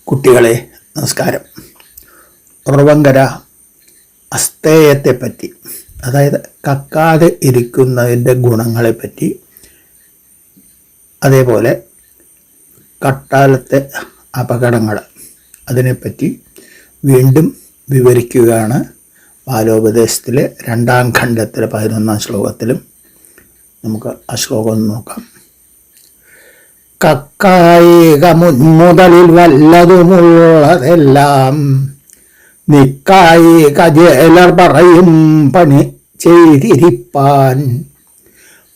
കുട്ടികളെ നമസ്കാരം. ഉറവങ്കര അസ്തേയത്തെപ്പറ്റി, അതായത് കക്കാതെ ഇരിക്കുന്നതിൻ്റെ ഗുണങ്ങളെപ്പറ്റി, അതേപോലെ കട്ടാലത്തെ അപകടങ്ങൾ അതിനെപ്പറ്റി വീണ്ടും വിവരിക്കുകയാണ് ബാലോപദേശത്തിലെ 2-ാം ഖണ്ഡത്തിലെ 11-ാം ശ്ലോകത്തിലും. നമുക്ക് ആ ശ്ലോകം ഒന്ന് നോക്കാം. കക്കായിക മുൻമുതലിൽ വല്ലതുമുള്ളതെല്ലാം നിക്കായിക ജേലർ പറയും പണി ചെയ്തിരിപ്പാൻ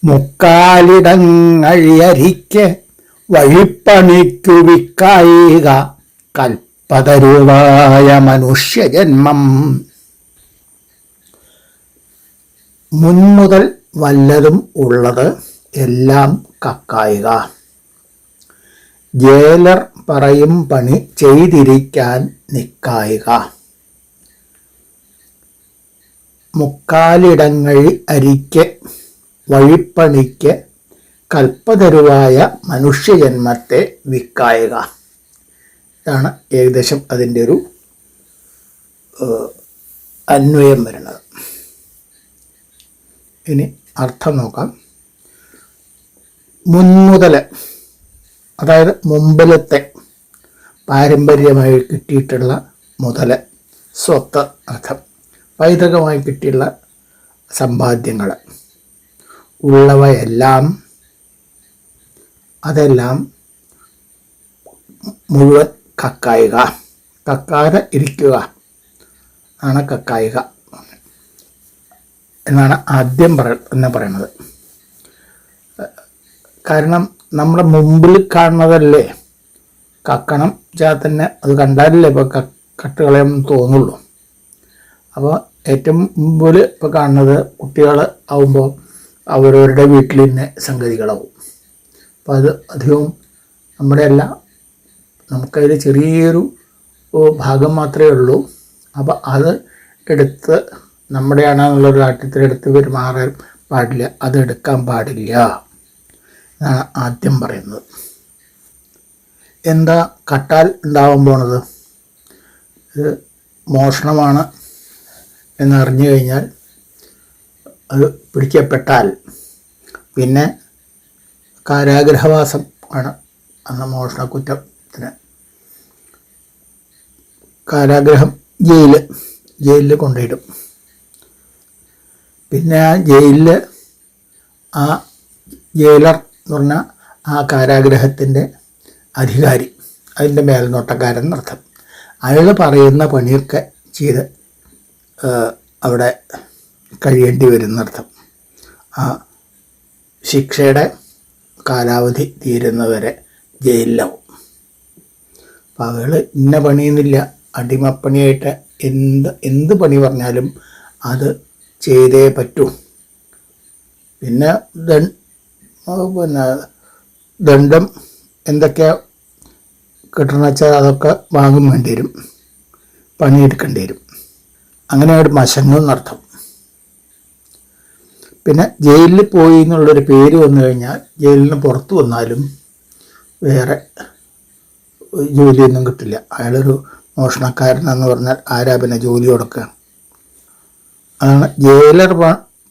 മുക്കാലിടങ്ങഴിയരിക്ക് വഴിപ്പണിക്കു വിക്കായിക കൽപ്പതരുവായ മനുഷ്യജന്മം. മുൻമുതൽ വല്ലതും ഉള്ളത് എല്ലാം കക്കായിക. ജേലർ പറയും പണി ചെയ്തിരിക്കാൻ നിക്കായിക. മുക്കാലിടങ്ങഴി അരിക്ക് വഴിപ്പണിക്ക് കൽപ്പതരുവായ മനുഷ്യജന്മത്തെ വിക്കായിക. ഇതാണ് ഏകദേശം അതിൻ്റെ ഒരു അന്വയം വരുന്നത്. ഇനി അർത്ഥം നോക്കാം. മുൻമുതൽ, അതായത് മുമ്പിലത്തെ പാരമ്പര്യമായി കിട്ടിയിട്ടുള്ള മുതൽ, സ്വത്ത് അർത്ഥം. പൈതൃകമായി കിട്ടിയുള്ള സമ്പാദ്യങ്ങൾ ഉള്ളവയെല്ലാം, അതെല്ലാം മുഴുവൻ കക്കായിക. കക്കാതെ ഇരിക്കുക ആണ് കക്കായിക എന്നാണ് ആദ്യം പറയുന്നത്. കാരണം നമ്മുടെ മുമ്പിൽ കാണുന്നതല്ലേ കക്കണം വെച്ചാൽ തന്നെ അത് കണ്ടാലല്ലേ ഇപ്പോൾ കട്ടുകളെയൊന്നും തോന്നുള്ളൂ. അപ്പോൾ ഏറ്റവും മുമ്പിൽ ഇപ്പോൾ കാണുന്നത് കുട്ടികൾ ആവുമ്പോൾ അവരവരുടെ വീട്ടിൽ തന്നെ സംഗതികളാവും. അപ്പോൾ അത് അധികവും നമ്മുടെ അല്ല, നമുക്കതിൽ ചെറിയൊരു ഭാഗം മാത്രമേ ഉള്ളൂ. അപ്പോൾ അത് എടുത്ത് നമ്മുടെയാണെന്നുള്ളൊരു ആട്ടത്തിലെടുത്ത് പെരുമാറാൻ പാടില്ല, അതെടുക്കാൻ പാടില്ല എന്നാണ് ആദ്യം പറയുന്നത്. എന്താ കട്ടാൽ ഉണ്ടാവാൻ പോണത്? ഇത് മോഷണമാണ് എന്നറിഞ്ഞു കഴിഞ്ഞാൽ, അത് പിടിക്കപ്പെട്ടാൽ പിന്നെ കാരാഗ്രഹവാസം ആണ്. അന്ന് മോഷണക്കുറ്റത്തിന് കാരാഗ്രഹം, ജയിലിൽ കൊണ്ടുപോയിടും. പിന്നെ ആ ജയിലിൽ ആ ജയിലർ എന്ന് പറഞ്ഞാൽ ആ കാരാഗ്രഹത്തിൻ്റെ അധികാരി, അതിൻ്റെ മേൽനോട്ടക്കാരൻ എന്നർത്ഥം. അയാൾ പറയുന്ന പണിയൊക്കെ ചെയ്ത് അവിടെ കഴിയേണ്ടി വരുന്നർത്ഥം. ആ ശിക്ഷയുടെ കാലാവധി തീരുന്നവരെ ജയിലിലാവും. അപ്പോൾ അയാൾ ഇന്ന പണിയൊന്നുമില്ല, അടിമപ്പണിയായിട്ട് എന്ത് പണി പറഞ്ഞാലും അത് ചെയ്തേ പറ്റൂ. പിന്നെ ദണ്ഡം എന്തൊക്കെയാ കിട്ടണമെന്ന് വെച്ചാൽ അതൊക്കെ വാങ്ങും വേണ്ടി വരും, പണിയെടുക്കേണ്ടി വരും. അങ്ങനെ ഒരു മശങ്ങെന്നർത്ഥം. പിന്നെ ജയിലിൽ പോയി എന്നുള്ളൊരു പേര് വന്നു കഴിഞ്ഞാൽ ജയിലിൽ നിന്ന് പുറത്തു വന്നാലും വേറെ ജോലിയൊന്നും കിട്ടില്ല. അയാളൊരു മോഷണക്കാരനെന്ന് പറഞ്ഞാൽ ആരാ പിന്നെ ജോലി കൊടുക്കുക? അതാണ് ജയിലർ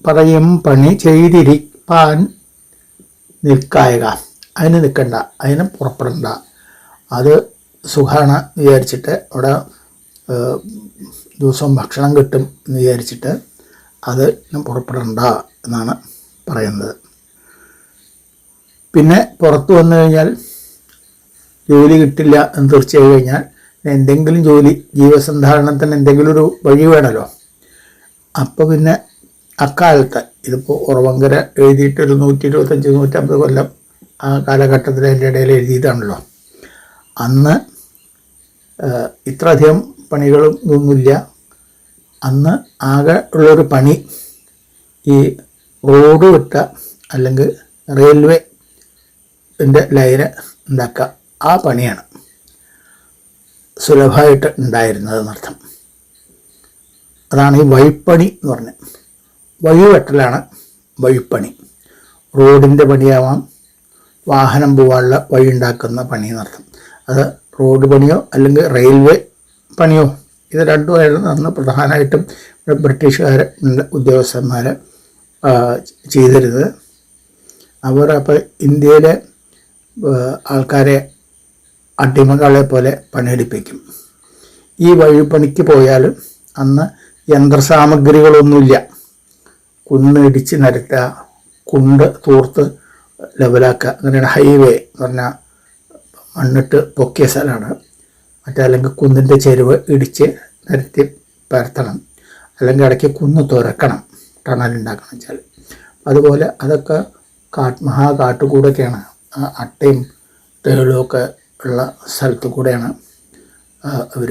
പറയും പണി ചെയ്തിരിപ്പാൻ നിൽക്കായിക. അതിന് നിൽക്കണ്ട, അതിന് പുറപ്പെടണ്ട, അത് സുഖമാണ് വിചാരിച്ചിട്ട്, അവിടെ ദിവസവും ഭക്ഷണം കിട്ടും എന്ന് വിചാരിച്ചിട്ട് അത് പുറപ്പെടണ്ട എന്നാണ് പറയുന്നത്. പിന്നെ പുറത്തു വന്നു കഴിഞ്ഞാൽ ജോലി കിട്ടില്ല എന്ന് തീർച്ചയായി കഴിഞ്ഞാൽ എന്തെങ്കിലും ജോലി, ജീവസന്ധാരണത്തിന് എന്തെങ്കിലും ഒരു വഴി വേണമല്ലോ. അപ്പോൾ പിന്നെ അക്കാലത്ത്, ഇതിപ്പോൾ ഉറവങ്കര എഴുതിയിട്ടൊരു 125-150 കൊല്ലം ആ കാലഘട്ടത്തിൽ അതിൻ്റെ ഇടയിൽ എഴുതിയതാണല്ലോ. അന്ന് ഇത്രയധികം പണികളും ഒന്നുമില്ല. അന്ന് ആകെ ഉള്ളൊരു പണി ഈ റോഡ് വെട്ടുക, അല്ലെങ്കിൽ റെയിൽവേൻ്റെ ലൈന് ഉണ്ടാക്കുക, ആ പണിയാണ് സുലഭമായിട്ട് ഉണ്ടായിരുന്നതെന്നർത്ഥം. അതാണ് ഈ വഴിപ്പണി എന്ന് പറഞ്ഞത്. വഴിവെട്ടലാണ് വഴിപ്പണി. റോഡിൻ്റെ പണിയാവാം, വാഹനം പോകാനുള്ള വഴി ഉണ്ടാക്കുന്ന പണി എന്നർത്ഥം. അത് റോഡ് പണിയോ അല്ലെങ്കിൽ റെയിൽവേ പണിയോ, ഇത് രണ്ടുമായിരുന്നു അന്ന് പ്രധാനമായിട്ടും ബ്രിട്ടീഷുകാർ ഉദ്യോഗസ്ഥന്മാർ ചെയ്തിരുന്നത്. അവർ അപ്പോൾ ഇന്ത്യയിലെ ആൾക്കാരെ അടിമകളെ പോലെ പണിയെടുപ്പിക്കും. ഈ വഴിപ്പണിക്ക് പോയാൽ അന്ന് യന്ത്രസാമഗ്രികളൊന്നുമില്ല. കുന്ന് ഇടിച്ച് നിരത്തുക, കുണ്ട് തൂർത്ത് ലെവലാക്കുക, അങ്ങനെയാണ്. ഹൈവേ എന്ന് പറഞ്ഞാൽ മണ്ണിട്ട് പൊക്കിയ സ്ഥലമാണ്. അല്ലെങ്കിൽ കുന്നിൻ്റെ ചെരുവ് ഇടിച്ച് നിരത്തി പരത്തണം, അല്ലെങ്കിൽ ഇടയ്ക്ക് കുന്ന് തുരക്കണം, ടണലുണ്ടാക്കണം വെച്ചാൽ. അതുപോലെ അതൊക്കെ മഹാകാട്ടുകൂടെയൊക്കെയാണ്, അട്ടയും തേളും ഒക്കെ ഉള്ള സ്ഥലത്ത് കൂടെയാണ് അവർ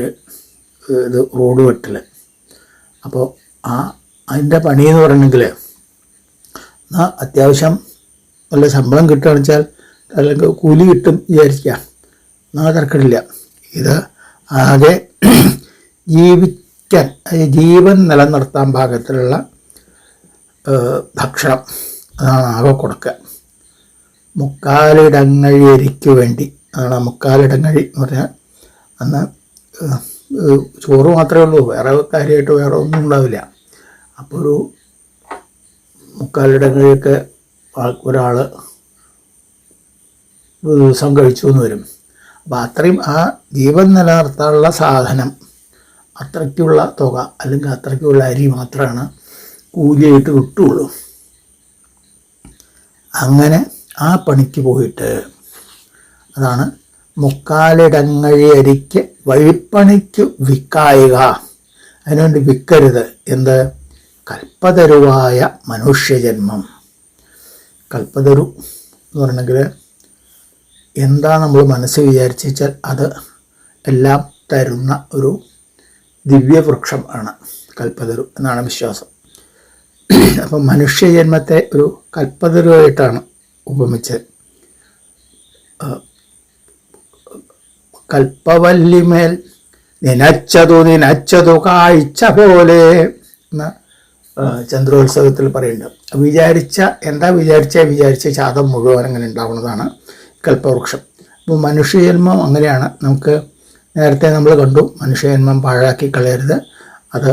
ഇത് റോഡ് വെട്ടൽ. അപ്പോൾ അതിൻ്റെ പണി എന്ന് പറയണമെങ്കിൽ അത്യാവശ്യം നല്ല ശമ്പളം കിട്ടുകയാണെന്ന് വെച്ചാൽ, അല്ലെങ്കിൽ കൂലി കിട്ടും വിചാരിക്കുക, തിരക്കിടില്ല. ഇത് ആകെ ജീവിക്കാൻ, ജീവൻ നിലനിർത്താൻ പാകത്തിലുള്ള ഭക്ഷണം അതാണ് ആകെ കൊടുക്കുക. മുക്കാലിടങ്ങഴിക്ക് വേണ്ടി അതാണ് മുക്കാലിടങ്ങഴി എന്ന് പറഞ്ഞാൽ. അന്ന് ചോറ് മാത്രമേ ഉള്ളൂ, വേറെ കാര്യമായിട്ട് വേറെ ഒന്നും ഉണ്ടാവില്ല. അപ്പോൾ ഒരു മുക്കാലിടങ്ങഴിയൊക്കെ ഒരാൾ ഒരു ദിവസം കഴിച്ചു എന്ന് വരും. അപ്പോൾ അത്രയും ആ ജീവൻ നിലനിർത്താനുള്ള സാധനം, അത്രയ്ക്കുള്ള തുക അല്ലെങ്കിൽ അത്രയ്ക്കുള്ള അരി മാത്രമാണ് കൂലിയായിട്ട് കിട്ടുകയുള്ളൂ. അങ്ങനെ ആ പണിക്ക് പോയിട്ട്, അതാണ് മുക്കാലിടങ്ങഴി അരിക്ക് വഴിപ്പണിക്ക് വിക്കായിക. അതിനുവേണ്ടി വിൽക്കരുത്. എന്ത്? കൽപ്പതരുവായ മനുഷ്യജന്മം. കൽപ്പതരു എന്ന് പറയണമെങ്കിൽ എന്താ നമ്മൾ മനസ്സ് വിചാരിച്ചാൽ അത് എല്ലാം തരുന്ന ഒരു ദിവ്യവൃക്ഷം ആണ് കൽപ്പതരു എന്നാണ് വിശ്വാസം. അപ്പം മനുഷ്യജന്മത്തെ ഒരു കൽപ്പതരുവായിട്ടാണ് ഉപമിച്ചത്. കൽപ്പവല്ലിമേൽ നിനച്ചതു കാഴ്ച പോലെ എന്ന് ചന്ദ്രോത്സവത്തിൽ പറയുന്നുണ്ട്. വിചാരിച്ച ചാതം മുഴുവൻ അങ്ങനെ ഉണ്ടാവുന്നതാണ് കൽപ്പവൃക്ഷം. അപ്പോൾ മനുഷ്യജന്മം അങ്ങനെയാണ്. നമുക്ക് നേരത്തെ നമ്മൾ കണ്ടു, മനുഷ്യജന്മം പാഴാക്കി കളയരുത്. അത്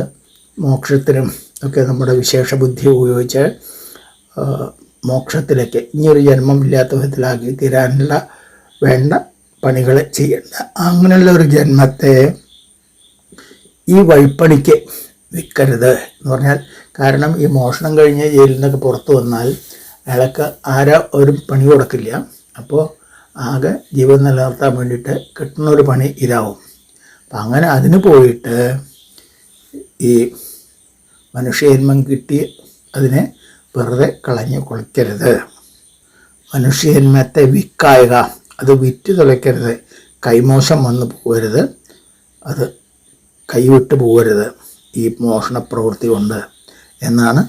മോക്ഷത്തിനും ഒക്കെ നമ്മുടെ വിശേഷ ബുദ്ധി ഉപയോഗിച്ച് മോക്ഷത്തിലേക്ക്, ഇനിയൊരു ജന്മം ഇല്ലാത്ത വിധത്തിലാക്കി തീരാനുള്ള വേണ്ട പണികൾ ചെയ്യേണ്ട. അങ്ങനെയുള്ള ഒരു ജന്മത്തെ ഈ വഴിപ്പണിക്ക് വിൽക്കരുത് എന്ന് പറഞ്ഞാൽ, കാരണം ഈ മോഷണം കഴിഞ്ഞ് ജയിലിൽ നിന്നൊക്കെ പുറത്തു വന്നാൽ അയാൾക്ക് ഒരു പണി കൊടുക്കില്ല. അപ്പോൾ ആകെ ജീവൻ നിലനിർത്താൻ വേണ്ടിയിട്ട് കിട്ടുന്നൊരു പണി ഇതാവും. അപ്പം അങ്ങനെ അതിന് പോയിട്ട് ഈ മനുഷ്യജന്മം കിട്ടി അതിനെ വെറുതെ കളഞ്ഞ് കുളിക്കരുത്. മനുഷ്യജന്മത്തെ വിൽക്കായക, അത് വിറ്റ് തുളയ്ക്കരുത്. കൈമോശം വന്നു പോകരുത്, അത് കൈവിട്ട് പോകരുത് ഈ മോഷണ പ്രവൃത്തി കൊണ്ട് എന്നാണ്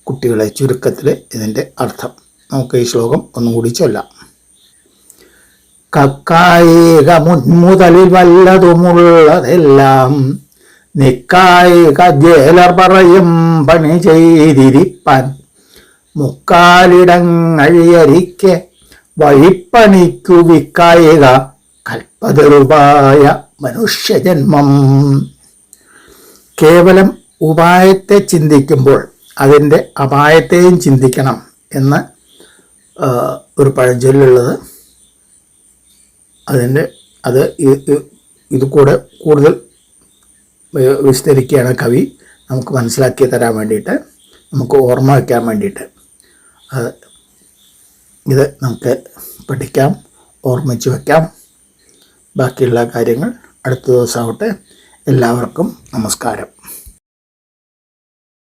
കുട്ടികളെ ചുരുക്കത്തിൽ ഇതിൻ്റെ അർത്ഥം. നമുക്ക് ഈ ശ്ലോകം ഒന്നും കൂടി ചൊല്ലാം. കക്കായിക മുൻമുതലിൽ വല്ലതുമുള്ളതെല്ലാം നിക്കായിക ജേലർ പറയും പണി ചെയ്തിരിപ്പാൻ മുക്കാലിടങ്ങഴിയരിക്കെ വഴിപ്പണിക്കു വിക്കായിക കൽപ്പതരുപായ മനുഷ്യജന്മം. കേവലം ഉപായത്തെ ചിന്തിക്കുമ്പോൾ അതിൻ്റെ അപായത്തെയും ചിന്തിക്കണം എന്ന് ഒരു പഴഞ്ചൊല്ലുള്ളത്. ഇത് കൂടെ കൂടുതൽ വിസ്തരിക്കുകയാണ് കവി നമുക്ക് മനസ്സിലാക്കി തരാൻ വേണ്ടിയിട്ട്, നമുക്ക് ഓർമ്മ വയ്ക്കാൻ വേണ്ടിയിട്ട്. ഇത് നമുക്ക് പഠിക്കാം, ഓർമ്മിച്ച് വയ്ക്കാം. ബാക്കിയുള്ള കാര്യങ്ങൾ അടുത്ത ദിവസമാവട്ടെ. എല്ലാവർക്കും നമസ്കാരം.